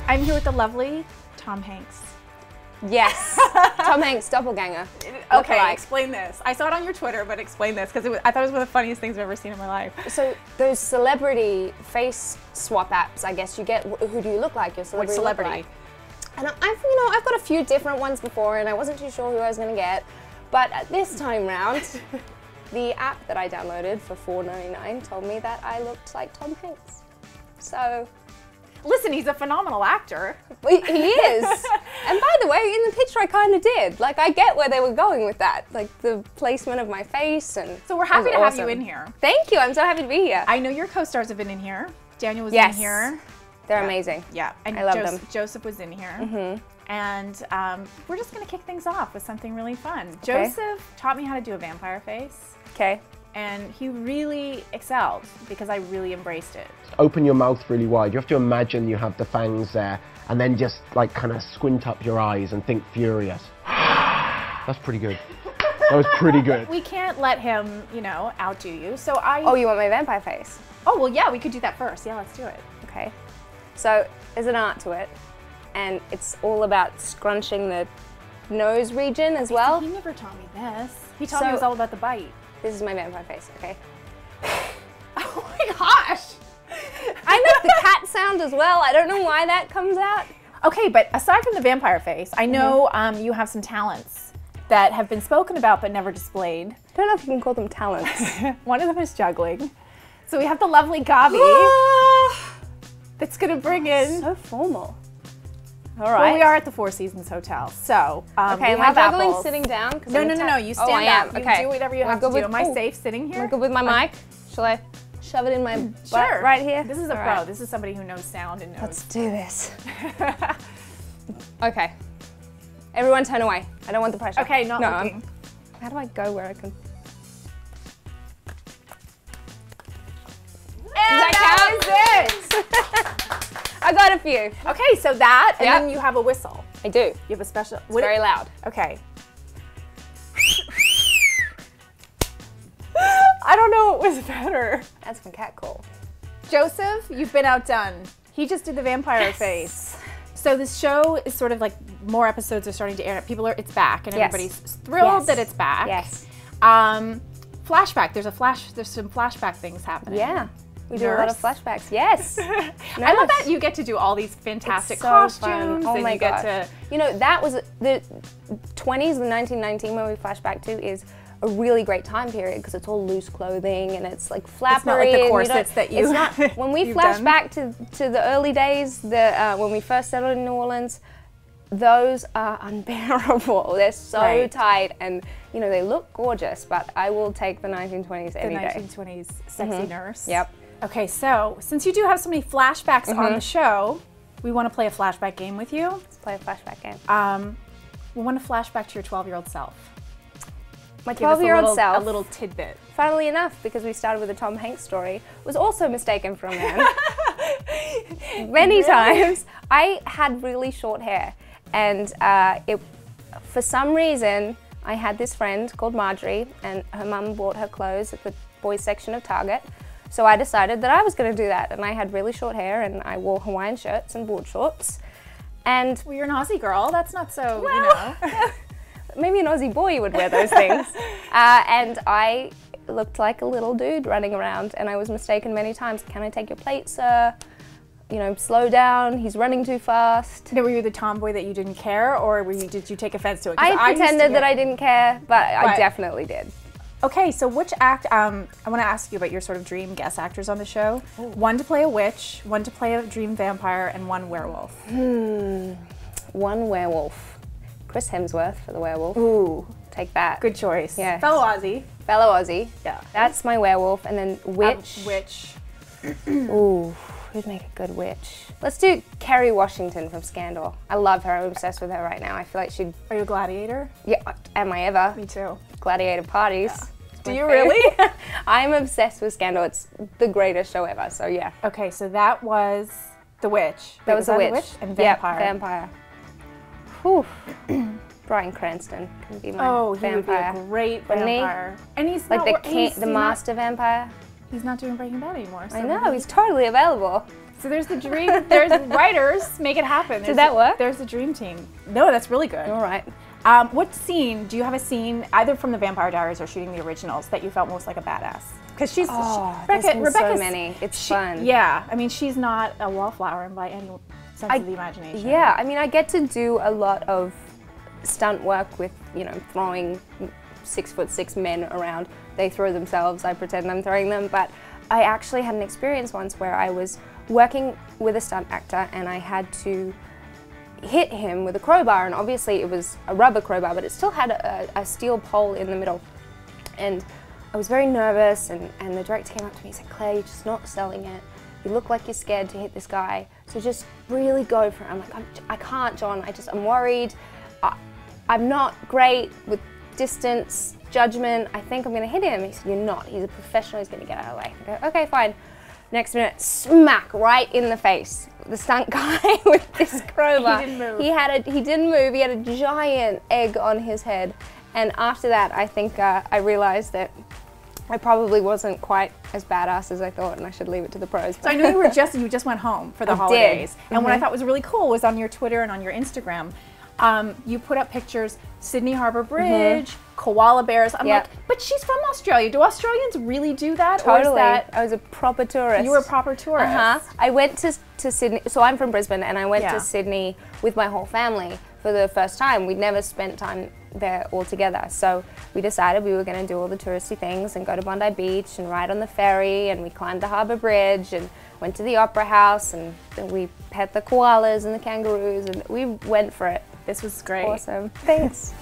I'm here with the lovely Tom Hanks. Yes, Tom Hanks, doppelganger. Okay, explain this. I saw it on your Twitter, but explain this, because I thought it was one of the funniest things I've ever seen in my life. So those celebrity face swap apps, I guess you get, who do you look like, your celebrity. Which celebrity? Look like. And I've got a few different ones before, and I wasn't too sure who I was going to get. But this time round, the app that I downloaded for $4.99 told me that I looked like Tom Hanks. So. Listen, he's a phenomenal actor. He is. And by the way, in the picture I kind of did. Like, I get where they were going with that. Like, the placement of my face and so we're happy to have you in here. Thank you, I'm so happy to be here. I know your co-stars have been in here. Daniel was in here. They're amazing. Yeah, and I love them. Joseph was in here. Mm-hmm. And we're just gonna kick things off with something really fun. Okay. Joseph taught me how to do a vampire face. Okay. And he really excelled because I really embraced it. Open your mouth really wide. You have to imagine you have the fangs there and then just like kind of squint up your eyes and think furious. That's pretty good. That was pretty good. We can't let him, you know, outdo you. So Oh, you want my vampire face? Oh, well, yeah, we could do that first. Yeah, let's do it. Okay. So there's an art to it, and it's all about scrunching the nose region as well. He never taught me this. He taught me it was all about the bite. This is my vampire face, okay? Oh my gosh! I make the cat sound as well. I don't know why that comes out. Okay, but aside from the vampire face, I know you have some talents that have been spoken about but never displayed. I don't know if you can call them talents. One of them is juggling. So we have the lovely Gabi that's gonna bring in. So formal. All right. Well, we are at the Four Seasons Hotel, so okay. we Am I have juggling apples. sitting down? No. You stand I am. up. Okay. You do whatever you have to do. Am I safe sitting here? Am I good with my mic? Shall I shove it in my butt Sure. right here? This is a pro. This is somebody who knows sound and knows. Let's do this. Okay. Everyone turn away. I don't want the pressure. Okay, not looking. How do I go where I can? And that is it! I got a few. Okay, so that, and then you have a whistle. I do. You have a special. It's very loud. Okay. I don't know what was better. That's my cat call. Joseph, you've been outdone. He just did the vampire face. So this show is sort of like more episodes are starting to air. It's back, and everybody's thrilled that it's back. Yes. Flashback. There's some flashback things happening. Yeah. We do a lot of flashbacks. Yes. I love that you get to do all these fantastic costumes. Oh my gosh. You know, that was the 20s, the 1919 when we flashback to is a really great time period because it's all loose clothing and it's like flappery. It's not like the corsets that you. It's not, when we flash back to the early days, when we first settled in New Orleans, those are unbearable. They're so tight and you know they look gorgeous, but I will take the 1920s any day. The 1920s sexy nurse. Yep. Okay, so since you do have so many flashbacks on the show, we want to play a flashback game with you. Let's play a flashback game. We want to flashback to your 12-year-old self. My 12-year-old self. A little tidbit. Funnily enough, because we started with a Tom Hanks story, was also mistaken for a man. Many times. I had really short hair, and for some reason, I had this friend called Marjorie, and her mum bought her clothes at the boys section of Target. So I decided that I was going to do that, and I had really short hair, and I wore Hawaiian shirts and board shorts. And well, you're an Aussie girl. That's not so, you know. Maybe an Aussie boy would wear those things. And I looked like a little dude running around, and I was mistaken many times. Can I take your plate, sir? You know, slow down. He's running too fast. Now, were you the tomboy that you didn't care, or did you take offense to it? I pretended that I didn't care, but I definitely did. Okay, so which act, I want to ask you about your sort of dream guest actors on the show. Ooh. One to play a witch, one to play a dream vampire, and one werewolf. One werewolf. Chris Hemsworth for the werewolf. Ooh. Take that. Good choice. Yeah. Fellow Aussie. Fellow Aussie. Yeah. That's my werewolf, and then witch. Witch. Ooh, who'd make a good witch? Let's do Kerry Washington from Scandal. I love her. I'm obsessed with her right now. I feel like she'd... Are you a gladiator? Yeah, am I ever? Me too. Gladiator parties. Yeah. Do you really? I'm obsessed with Scandal. It's the greatest show ever, so yeah. Okay, so that was The Witch. That was The Witch. And Vampire. Yep, Vampire. Whew. Bryan Cranston can be my vampire. he would be a great vampire. And he's like the master vampire. He's not doing Breaking Bad anymore. So I know, he's totally available. So there's the dream, there's writers, make it happen. Did that work? There's the dream team. No, that's really good. All right. What scene, do you have a scene, either from the Vampire Diaries or shooting the originals, that you felt most like a badass? Because she's, Rebecca's so many. It's fun. Yeah, I mean, she's not a wallflower by any sense of the imagination. Yeah, I mean, I get to do a lot of stunt work with, you know, throwing 6'6" men around. They throw themselves, I pretend I'm throwing them, but I actually had an experience once where I was working with a stunt actor and I had to hit him with a crowbar, and obviously it was a rubber crowbar, but it still had a steel pole in the middle. And I was very nervous, and the director came up to me and said, Claire, you're just not selling it. You look like you're scared to hit this guy, so just really go for it. I'm like, I can't, John, I'm worried. I'm not great with distance, judgment. I think I'm gonna hit him. He said, you're not. He's a professional, he's gonna get out of the way. I go, okay, fine. Next minute, smack right in the face. The stunt guy with this crowbar. He didn't move. He didn't move. He had a giant egg on his head. And after that, I think I realized that I probably wasn't quite as badass as I thought, and I should leave it to the pros. So I know you just went home for the holidays. And what I thought was really cool was on your Twitter and on your Instagram, you put up pictures, Sydney Harbour Bridge, koala bears. I'm like, but she's from Australia. Do Australians really do that? Totally. Or is that, I was a proper tourist. you were a proper tourist. I went to Sydney, so I'm from Brisbane, and I went to Sydney with my whole family for the first time. We'd never spent time there all together, so we decided we were going to do all the touristy things and go to Bondi Beach and ride on the ferry, and we climbed the harbour bridge and went to the opera house, and we pet the koalas and the kangaroos, and we went for it. This was great. Awesome. Thanks.